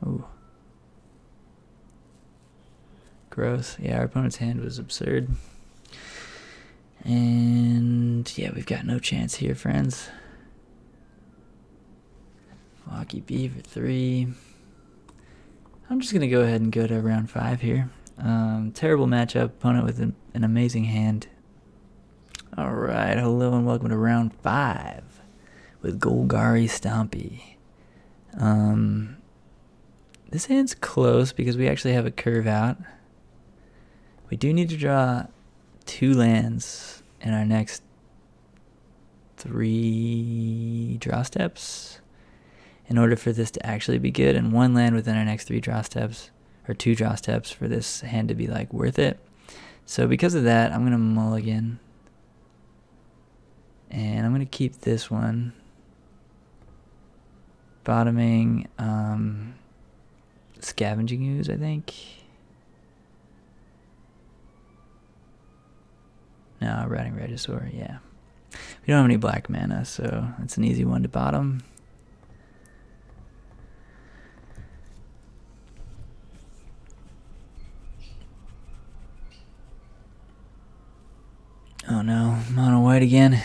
Ooh. Gross. Yeah, our opponent's hand was absurd. And yeah, we've got no chance here, friends. Flocky B for 3. I'm just going to go ahead and go to round 5 here. Terrible matchup. Opponent with an amazing hand. Alright, hello and welcome to round 5 with Golgari Stompy. This hand's close because we actually have a curve out. We do need to draw 2 lands in our next 3 draw steps in order for this to actually be good, and 1 land within our next 3 draw steps, or 2 draw steps for this hand to be like worth it. So because of that, I'm going to mulligan. And I'm going to keep this one. Bottoming Scavenging Ooze, I think. No, Rotting Regisaur, yeah. We don't have any black mana, so it's an easy one to bottom. Oh no, mono white again.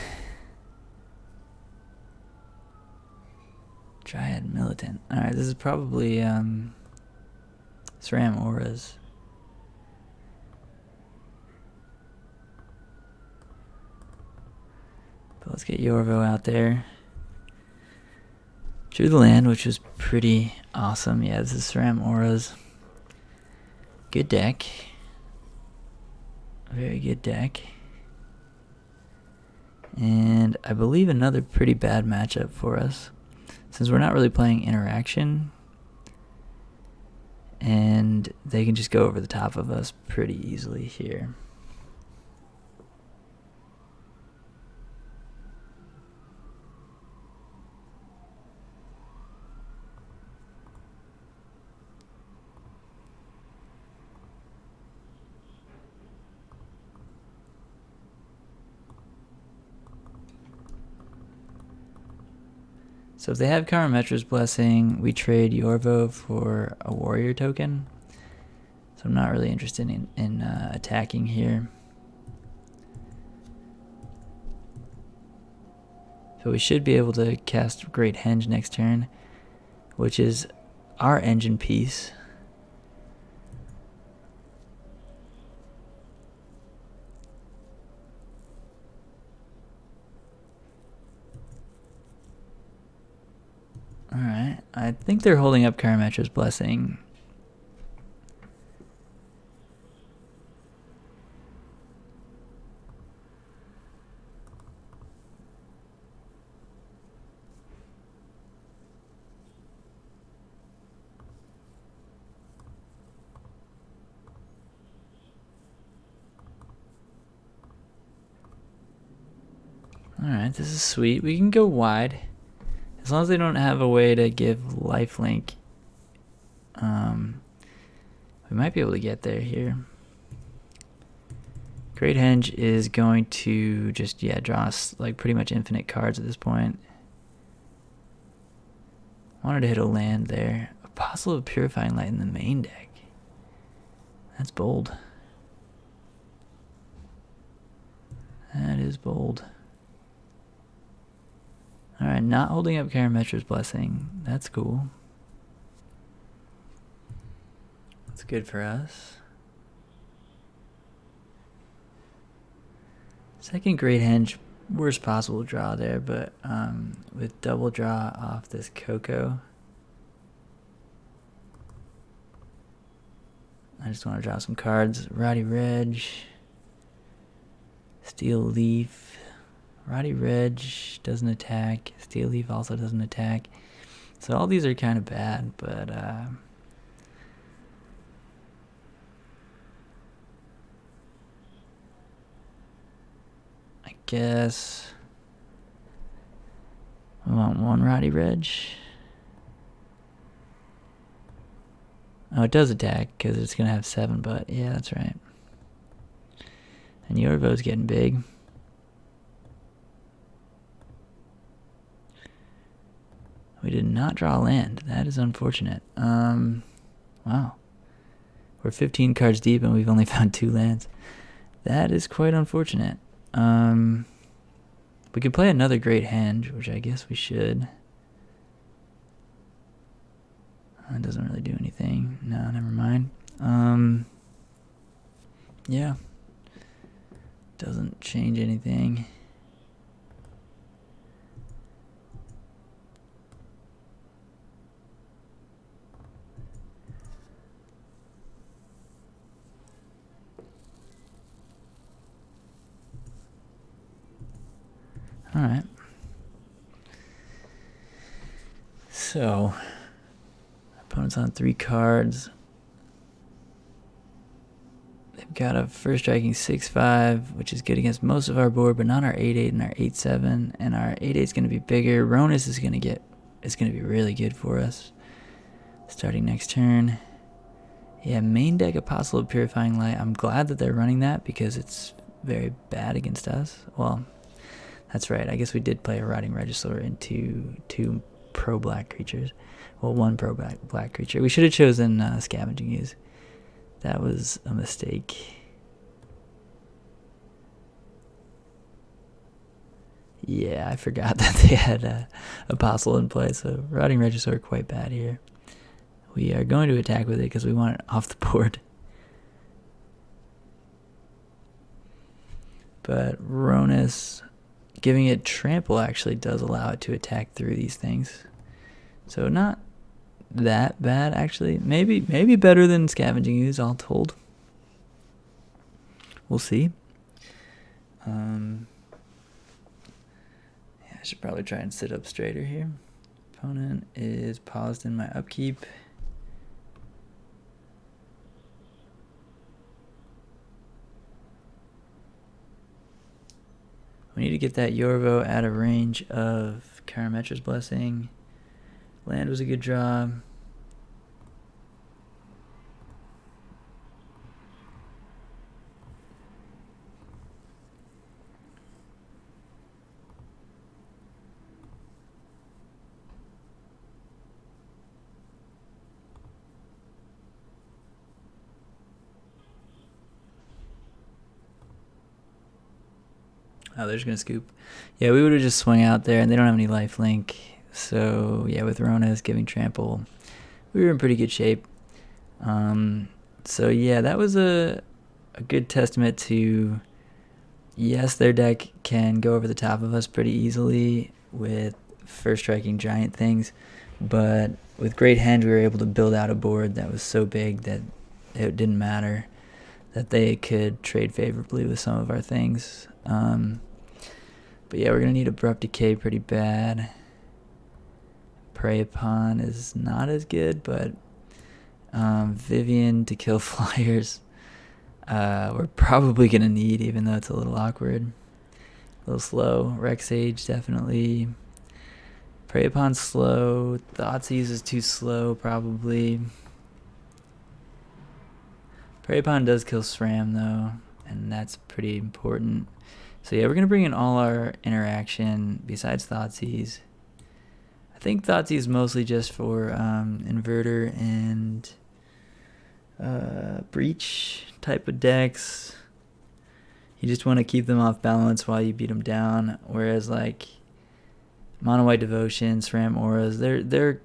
Dryad Militant. Alright, this is probably SRAM Auras. But let's get Yorvo out there. Drew the land, which was pretty awesome. Yeah, this is SRAM Auras. Good deck. Very good deck. And I believe another pretty bad matchup for us. Since we're not really playing interaction, and they can just go over the top of us pretty easily here. So if they have Karametra's Blessing, we trade Yorvo for a warrior token. So I'm not really interested in attacking here. So we should be able to cast Great Henge next turn, which is our engine piece. Alright, I think they're holding up Karametra's Blessing. Alright, this is sweet. We can go wide. As long as they don't have a way to give lifelink, we might be able to get there here. Great Henge is going to just, draw us like pretty much infinite cards at this point. Wanted to hit a land there. Apostle of Purifying Light in the main deck. That's bold. That is bold. Alright, not holding up Karametra's Blessing. That's cool. That's good for us. Second Great Henge, worst possible draw there, but with double draw off this Coco, I just want to draw some cards. Rotting Reg, Steel Leaf. Rotting Reg doesn't attack. Steel Leaf also doesn't attack. So all these are kind of bad, but I guess we want one Rotting Reg. Oh, it does attack because it's going to have 7, but yeah, that's right. And Yorvo's getting big. We did not draw land. That is unfortunate. Wow. We're 15 cards deep and we've only found 2 lands. That is quite unfortunate. We could play another Great Henge, which I guess we should. That doesn't really do anything. No, never mind. Yeah. Doesn't change anything. Alright. So, opponent's on 3 cards. They've got a first striking 6/5, which is good against most of our board, but not our 8/8 and our 8/7. And our 8/8 is going to be bigger. Ronus is going to be really good for us. Starting next turn. Yeah, main deck Apostle of Purifying Light. I'm glad that they're running that because it's very bad against us. Well, that's right. I guess we did play a Rotting Regisaur into 2 pro-black creatures. Well, 1 pro-black creature. We should have chosen Scavenging Ooze. That was a mistake. Yeah, I forgot that they had Apostle in play, so Rotting Regisaur quite bad here. We are going to attack with it because we want it off the board. But Ronus, giving it trample actually does allow it to attack through these things. So not that bad actually. Maybe better than Scavenging Ooze, all told. We'll see. Yeah, I should probably try and sit up straighter here. Opponent is paused in my upkeep. We need to get that Yorvo out of range of Karametra's Blessing. Land was a good draw. Oh, they're just going to scoop. Yeah, we would have just swung out there, and they don't have any lifelink. So, yeah, with Rona's giving trample, we were in pretty good shape. So, yeah, that was a good testament to, yes, their deck can go over the top of us pretty easily with first striking giant things. But with Great Hand, we were able to build out a board that was so big that it didn't matter, that they could trade favorably with some of our things. But yeah, we're going to need Abrupt Decay pretty bad. Prey Upon is not as good, but Vivian to kill flyers we're probably going to need, even though it's a little awkward. A little slow. Rex Age, definitely. Prey Upon slow. Thoughtseize is too slow, probably. Prey Upon does kill SRAM, though, and that's pretty important. So yeah, we're going to bring in all our interaction besides Thoughtseize. I think Thoughtseize is mostly just for Inverter and Breach type of decks. You just want to keep them off balance while you beat them down. Whereas like Mono White Devotion, SRAM Auras, they're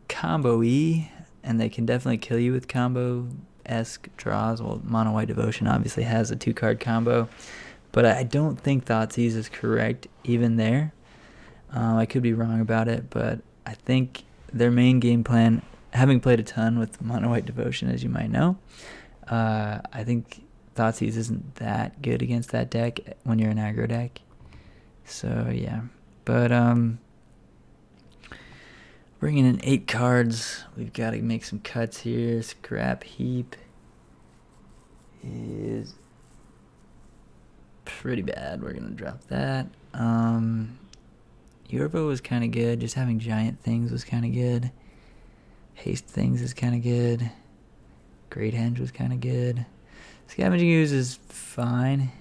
combo-y, and they can definitely kill you with combo-esque draws. Well, Mono White Devotion obviously has a 2-card combo. But I don't think Thoughtseize is correct even there. I could be wrong about it, but I think their main game plan, having played a ton with Mono White Devotion, as you might know, I think Thoughtseize isn't that good against that deck when you're an aggro deck. So, yeah. But bringing in 8 cards, we've got to make some cuts here. Scrap Heap is pretty bad. We're gonna drop that. Yorvo was kind of good. Just having giant things was kind of good. Haste things is kind of good. Great Henge was kind of good. Scavenging Ooze is fine.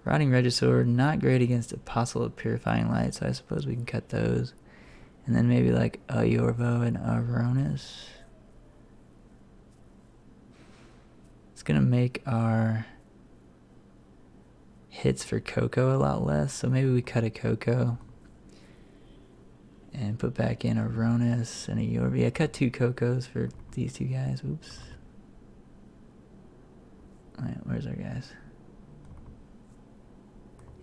Rotting Regisaur, not great against Apostle of Purifying Light, so I suppose we can cut those. And then maybe like a Yorvo and a Veronis. It's gonna make our hits for Coco a lot less, so maybe we cut a Coco and put back in a Veronis and a Yorvi. Yeah, cut 2 Cocos for these 2 guys. Oops. Alright, where's our guys?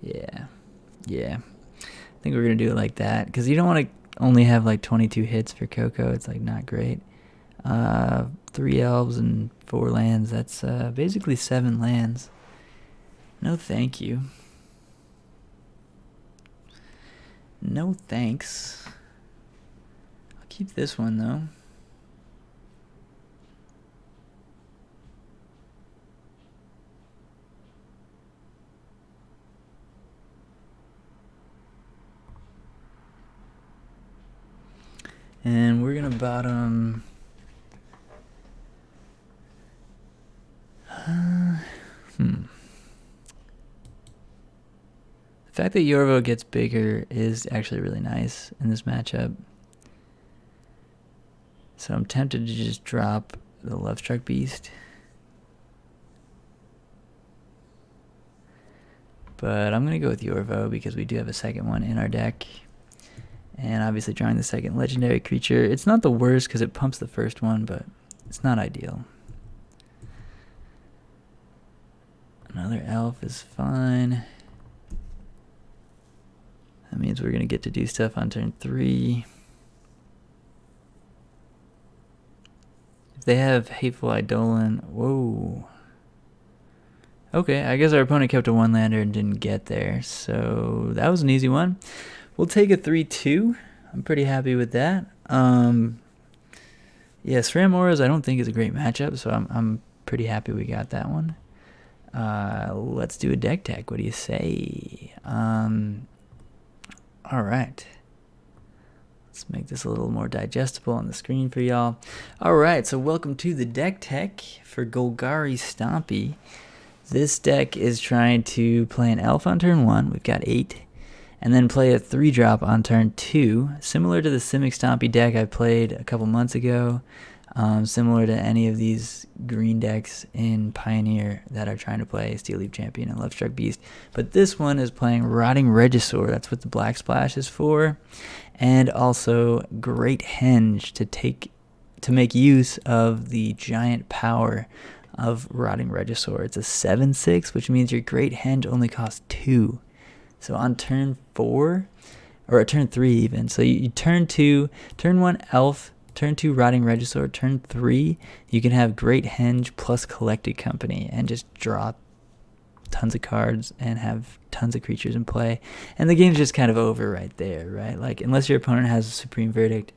Yeah. I think we're gonna do it like that, because you don't want to only have like 22 hits for Coco. It's like not great. 3 elves and 4 lands. That's basically 7 lands. No thank you. No thanks. I'll keep this one though. And we're gonna bottom The fact that Yorvo gets bigger is actually really nice in this matchup. So I'm tempted to just drop the Lovestruck Beast. But I'm going to go with Yorvo because we do have a second one in our deck. And obviously drawing the second legendary creature. It's not the worst because it pumps the first one, but it's not ideal. Another elf is fine. That means we're going to get to do stuff on turn 3. If they have Hateful Eidolon, whoa. Okay, I guess our opponent kept a 1-lander and didn't get there, so that was an easy one. We'll take a 3-2. I'm pretty happy with that. Yeah, SRAM Auras I don't think is a great matchup, so I'm pretty happy we got that one. Let's do a deck tech. What do you say? All right. Let's make this a little more digestible on the screen for y'all. All right, so welcome to the deck tech for Golgari Stompy. This deck is trying to play an elf on turn 1. We've got 8. And then play a 3-drop on turn 2. Similar to the Simic Stompy deck I played a couple months ago. Similar to any of these green decks in Pioneer that are trying to play Steel Leaf Champion and Lovestruck Beast. But this one is playing Rotting Regisaur. That's what the Black Splash is for. And also Great Henge to make use of the giant power of Rotting Regisaur. It's a 7/6, which means your Great Henge only costs 2. So on turn 4, or turn 3 even, so you turn 2, turn 1 Elf, turn 2 Rotting Regisaur, turn 3 you can have Great Henge plus Collected Company and just draw tons of cards and have tons of creatures in play. And the game's just kind of over right there, right? Like, unless your opponent has a Supreme Verdict,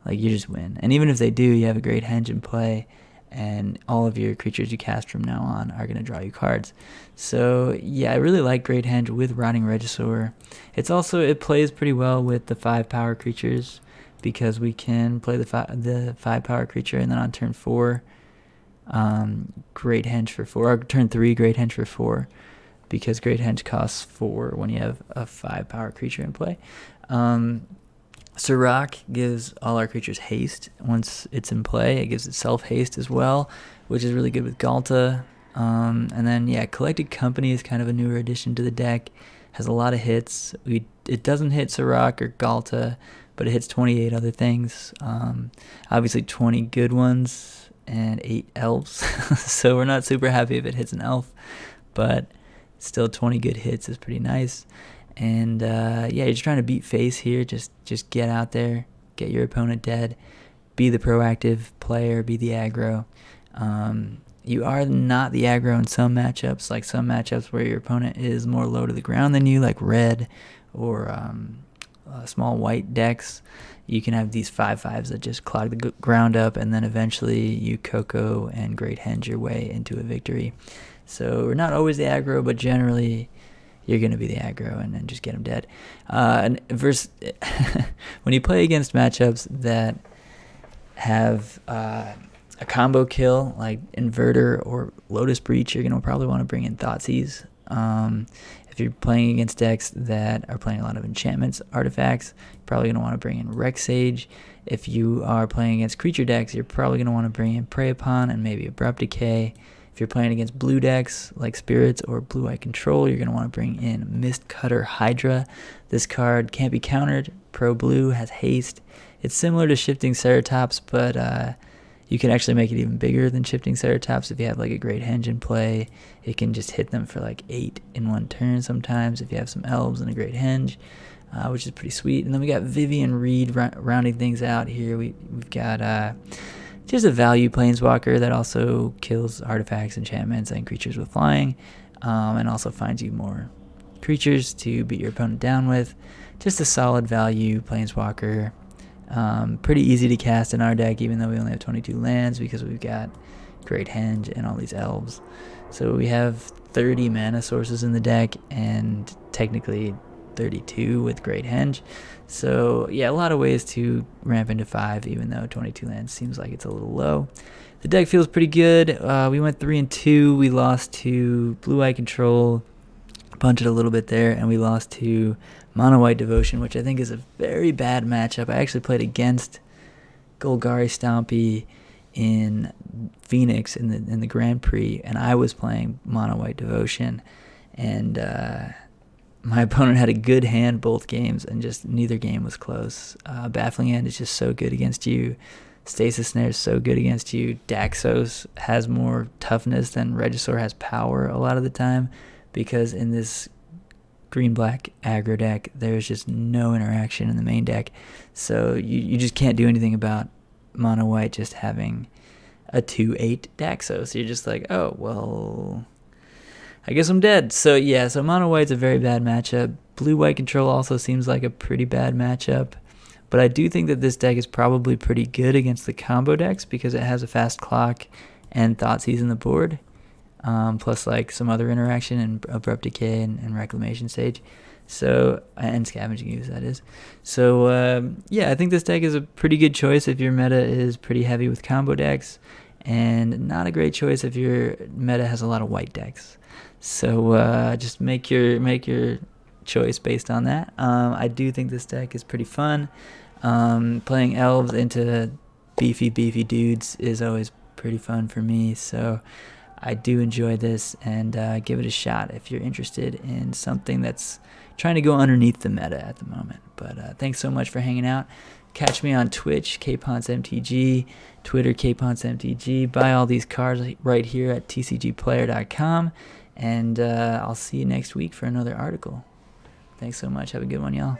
like, you just win. And even if they do, you have a Great Henge in play, and all of your creatures you cast from now on are going to draw you cards. So yeah, I really like Great Henge with Rotting Regisaur. It plays pretty well with the 5 power creatures, because we can play the 5 power creature, and then on turn 4, Great Henge for 4, or turn 3, Great Henge for 4, because Great Henge costs 4 when you have a 5 power creature in play. Sirach gives all our creatures haste once it's in play. It gives itself haste as well, which is really good with Galta. And then, yeah, Collected Company is kind of a newer addition to the deck. Has a lot of hits. It doesn't hit Sirach or Galta, but it hits 28 other things. Obviously 20 good ones and 8 elves. So we're not super happy if it hits an elf, but still 20 good hits is pretty nice. And yeah, you're just trying to beat face here. Just get out there, get your opponent dead, be the proactive player, be the aggro. You are not the aggro in some matchups, like some matchups where your opponent is more low to the ground than you, like red or small white decks. You can have these 5/5s that just clog the ground up, and then eventually you Coco and Great Henge your way into a victory. So we're not always the aggro, but generally you're going to be the aggro and then just get them dead. And when you play against matchups that have a combo kill, like Inverter or Lotus Breach, you're going to probably want to bring in Thoughtseize. If you're playing against decks that are playing a lot of enchantments, artifacts, you're probably going to want to bring in Rex Sage. If you are playing against creature decks, you're probably going to want to bring in Prey Upon and maybe Abrupt Decay. If you're playing against blue decks like Spirits or Blue-Eye Control, you're going to want to bring in Mist Cutter Hydra. This card can't be countered. Pro Blue has haste. It's similar to Shifting Ceratops, but you can actually make it even bigger than Shifting Ceratops. If you have like a Great Henge in play, it can just hit them for like 8 in one turn sometimes if you have some Elves and a Great Henge, which is pretty sweet. And then we got Vivian Reed rounding things out here. We've got just a value planeswalker that also kills artifacts, enchantments, and creatures with flying, and also finds you more creatures to beat your opponent down with. Just a solid value planeswalker. Pretty easy to cast in our deck, even though we only have 22 lands, because we've got Great Henge and all these elves. So we have 30 mana sources in the deck, and technically 32 with Great Henge. So yeah, a lot of ways to ramp into 5, even though 22 lands seems like it's a little low. The deck feels pretty good. We went 3-2. We lost to Blue-Eye Control, punted a little bit there, and we lost to Mono White Devotion, which I think is a very bad matchup. I actually played against Golgari Stompy in Phoenix in the Grand Prix, and I was playing Mono White Devotion, and my opponent had a good hand both games, and just neither game was close. Baffling Hand is just so good against you. Stasis Snare is so good against you. Daxos has more toughness than Regisaur has power a lot of the time, because in this green-black aggro deck, there's just no interaction in the main deck. So you just can't do anything about Mono White just having a 2/8 Daxos. You're just like, oh, well, I guess I'm dead. So yeah, so Mono White's a very bad matchup. Blue-White Control also seems like a pretty bad matchup. But I do think that this deck is probably pretty good against the combo decks, because it has a fast clock and Thoughtseize in the board. plus like some other interaction and Abrupt Decay and Reclamation Stage. So, and Scavenging Ooze, that is. So, yeah, I think this deck is a pretty good choice if your meta is pretty heavy with combo decks, and not a great choice if your meta has a lot of white decks. So, just make your choice based on that. I do think this deck is pretty fun. Playing Elves into beefy dudes is always pretty fun for me, so I do enjoy this, and give it a shot if you're interested in something that's trying to go underneath the meta at the moment. But thanks so much for hanging out. Catch me on Twitch, KPonceMTG, Twitter, KPonceMTG. Buy all these cards right here at TCGplayer.com, and I'll see you next week for another article. Thanks so much. Have a good one, y'all.